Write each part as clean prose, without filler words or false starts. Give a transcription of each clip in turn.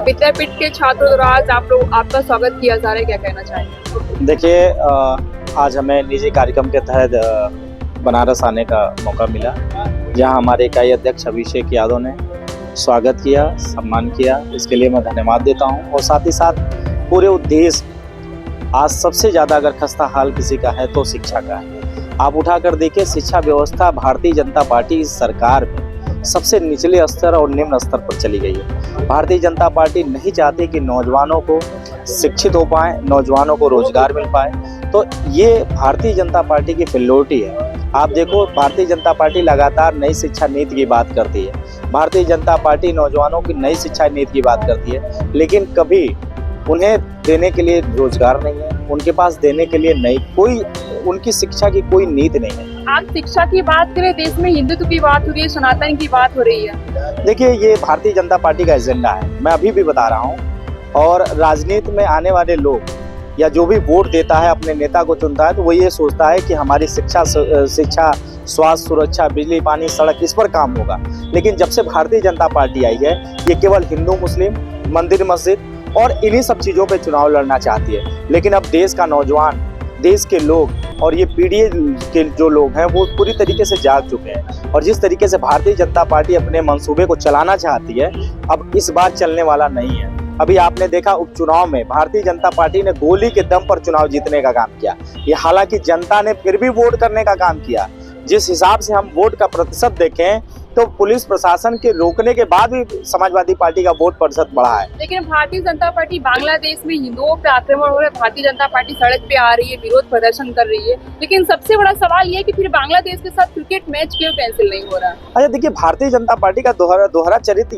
विद्यापीठ के छात्रों द्वारा आज आपका स्वागत किया जा रहा है, क्या कहना चाहेंगे? देखिए, आज हमें निजी कार्यक्रम के तहत बनारस आने का मौका मिला, जहां हमारे इकाई अध्यक्ष अभिषेक यादव ने स्वागत किया, सम्मान किया। इसके लिए मैं धन्यवाद देता हूं। और साथ ही साथ पूरे उद्देश्य, आज सबसे ज़्यादा अगर खस्ता हाल किसी का है तो शिक्षा का है। आप उठाकर देखिए, शिक्षा व्यवस्था भारतीय जनता पार्टी इस सरकार में सबसे निचले स्तर और निम्न स्तर पर चली गई है। भारतीय जनता पार्टी नहीं चाहती कि नौजवानों को शिक्षित हो पाए, नौजवानों को रोजगार मिल पाए। तो ये भारतीय जनता पार्टी की फिलौटी है। आप देखो, भारतीय जनता पार्टी लगातार नई शिक्षा नीति की बात करती है, भारतीय जनता पार्टी नौजवानों की नई शिक्षा नीति की बात करती है, लेकिन कभी उन्हें देने के लिए रोजगार नहीं है, उनके पास देने के लिए नहीं, कोई उनकी शिक्षा की कोई नीति नहीं है। आज शिक्षा की बात करें, देश में हिंदुत्व की बात हो रही है, सनातन की बात हो रही है। देखिए, ये भारतीय जनता पार्टी का एजेंडा है, मैं अभी भी बता रहा हूँ। और राजनीति में आने वाले लोग या जो भी वोट देता है, अपने नेता को चुनता है, तो वो ये सोचता है कि हमारी शिक्षा, स्वास्थ्य, सुरक्षा, बिजली, पानी, सड़क, इस पर काम होगा। लेकिन जब से भारतीय जनता पार्टी आई है, ये केवल हिंदू, मुस्लिम, मंदिर, मस्जिद और इन्हीं सब चीज़ों पे चुनाव लड़ना चाहती है। लेकिन अब देश का नौजवान, देश के लोग और ये पीढ़ी के जो लोग हैं, वो पूरी तरीके से जाग चुके हैं। और जिस तरीके से भारतीय जनता पार्टी अपने मंसूबे को चलाना चाहती है, अब इस बार चलने वाला नहीं है। अभी आपने देखा, उपचुनाव में भारतीय जनता पार्टी ने गोली के दम पर चुनाव जीतने का काम किया। ये हालांकि जनता ने फिर भी वोट करने का काम किया। जिस हिसाब से हम वोट का प्रतिशत देखें, तो पुलिस प्रशासन के रोकने के बाद भी समाजवादी पार्टी का वोट प्रतिशत बढ़ा है। लेकिन भारतीय जनता पार्टी बांग्लादेश में हिंदुओं पे आक्रमण हो रहा है, भारतीय जनता पार्टी सड़क पे आ रही है, विरोध प्रदर्शन कर रही है। लेकिन सबसे बड़ा सवाल ये है कि फिर बांग्लादेश के साथ क्रिकेट मैच क्यों कैंसिल नहीं हो रहा? अच्छा, देखिए, भारतीय जनता पार्टी का दोहरा चरित्र,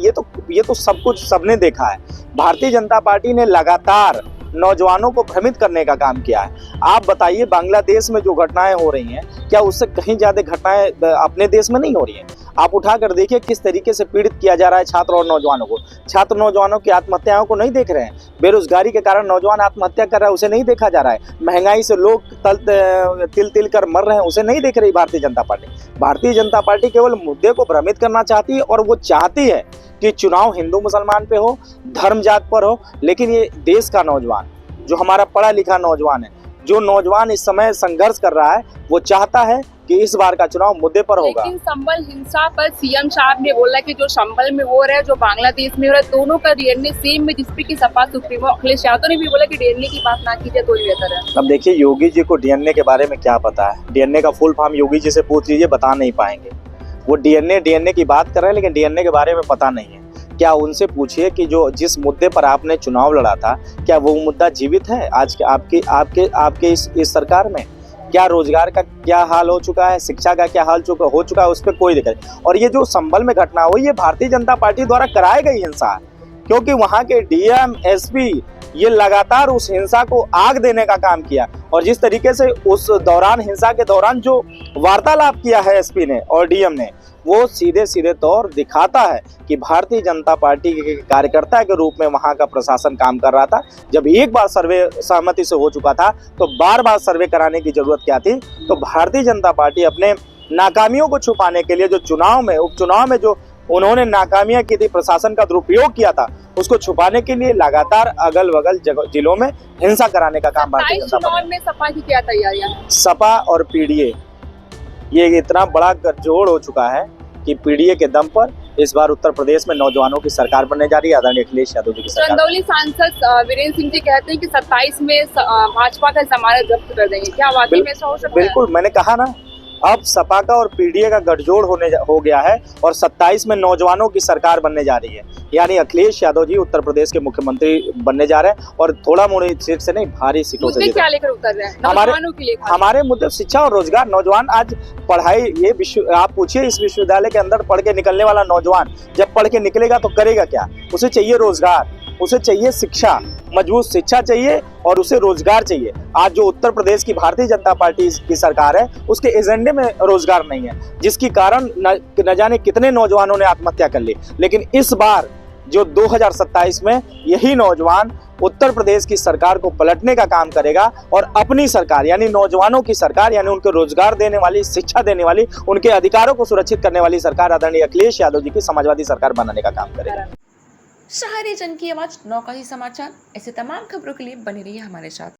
ये तो सब कुछ सबने देखा है। भारतीय जनता पार्टी ने लगातार नौजवानों को भ्रमित करने का काम किया है। आप बताइए, बांग्लादेश में जो घटनाएं हो रही हैं, क्या उससे कहीं ज्यादा घटनाएं अपने देश में नहीं हो रही हैं? आप उठाकर देखिए, किस तरीके से पीड़ित किया जा रहा है छात्र और नौजवानों को। छात्र नौजवानों की आत्महत्याओं को नहीं देख रहे हैं, बेरोजगारी के कारण नौजवान आत्महत्या कर रहा है, उसे नहीं देखा जा रहा है, महंगाई से लोग तिल तिल कर मर रहे हैं, उसे नहीं देख रही भारतीय जनता पार्टी। भारतीय जनता पार्टी केवल मुद्दे को भ्रमित करना चाहती है, और वो चाहती है कि चुनाव हिंदू मुसलमान पे हो, धर्म जात पर हो। लेकिन ये देश का नौजवान, जो हमारा पढ़ा लिखा नौजवान है, जो नौजवान इस समय संघर्ष कर रहा है, वो चाहता है कि इस बार का चुनाव मुद्दे पर होगा। लेकिन संबल हिंसा पर सीएम साहब ने बोला कि जो संबल में हो रहा है, जो बांग्लादेश में हो रहा है, दोनों का डीएनए सेम में, जिसपे की सपा सुप्रीमो अखिलेश यादव ने भी बोला कि डीएनए की बात ना कीजिए तो ही बेहतर है। अब देखिए, योगी जी को डीएनए के बारे में क्या पता है? डीएनए का फुल फॉर्म योगी जी से पूछ लीजिए, बता नहीं पाएंगे। वो डीएनए की बात कर रहे हैं, लेकिन डीएनए के बारे में पता नहीं है। क्या उनसे पूछिए कि जिस मुद्दे पर आपने चुनाव लड़ा था, क्या वो मुद्दा जीवित है आज के आपके इस सरकार में? क्या रोजगार का क्या हाल हो चुका है, शिक्षा का क्या हाल हो चुका है, उस पर कोई दिक्कत नहीं। और ये जो संभल में घटना हुई, ये भारतीय जनता पार्टी द्वारा कराई गई हिंसा है, क्योंकि वहां के डीएम, एसपी ये लगातार उस हिंसा को आग देने का काम किया। और जिस तरीके से उस दौरान, हिंसा के दौरान जो वार्तालाप किया है एसपी ने और डीएम ने, वो सीधे सीधे तौर दिखाता है कि भारतीय जनता पार्टी के कार्यकर्ता के रूप में वहां का प्रशासन काम कर रहा था। जब एक बार सर्वे सहमति से हो चुका था, तो बार बार सर्वे कराने की जरूरत क्या थी? तो भारतीय जनता पार्टी अपने नाकामियों को छुपाने के लिए, जो उपचुनाव में जो उन्होंने नाकामियां की थी, प्रशासन का दुरुपयोग किया था, उसको छुपाने के लिए लगातार अगल बगल जिलों में हिंसा कराने का काम भारतीय जनता पार्टी। में सपा की क्या तैयारियां हैं? सपा और पीडीए ये इतना बड़ा गठजोड़ हो चुका है कि पीडीए के दम पर इस बार उत्तर प्रदेश में नौजवानों की सरकार बनने जा रही है, आदरणीय अखिलेश यादव जी की सरकार। चंदौली सांसद वीरेंद्र सिंह जी कहते हैं कि 27 में भाजपा का जमानत जब्त कर देंगे, क्या वाकई में ऐसा हो सकता है? बिल्कुल, मैंने कहा ना, अब सपा का और पीडीए का गठजोड़ हो गया है, और 27 में नौजवानों की सरकार बनने जा रही है। यानी अखिलेश यादव जी उत्तर प्रदेश के मुख्यमंत्री बनने जा रहे हैं, और थोड़ा मोड़ी सीट से नहीं, भारी सीटों से। क्या लेकर उतर रहे हैं नौजवानों के लिए? हमारे मुद्दे शिक्षा और रोजगार। नौजवान आज पढ़ाई, आप पूछिए, इस विश्वविद्यालय के अंदर पढ़ के निकलने वाला नौजवान जब पढ़ के निकलेगा तो करेगा क्या? उसे चाहिए रोजगार, उसे चाहिए शिक्षा, मजबूत शिक्षा चाहिए, और उसे रोजगार चाहिए। आज जो उत्तर प्रदेश की भारतीय जनता पार्टी की सरकार है, उसके एजेंडे में रोजगार नहीं है, जिसके कारण न जाने कितने नौजवानों ने आत्महत्या कर ली। लेकिन इस बार जो 2027 में यही नौजवान उत्तर प्रदेश की सरकार को पलटने का काम करेगा, और अपनी सरकार यानी नौजवानों की सरकार, यानी उनको रोजगार देने वाली, शिक्षा देने वाली, उनके अधिकारों को सुरक्षित करने वाली सरकार आदरणीय अखिलेश यादव जी की समाजवादी सरकार बनाने का काम करेगा। शहरी जन की आवाज नौका ही समाचार। ऐसे तमाम खबरों के लिए बने रहिए हमारे साथ।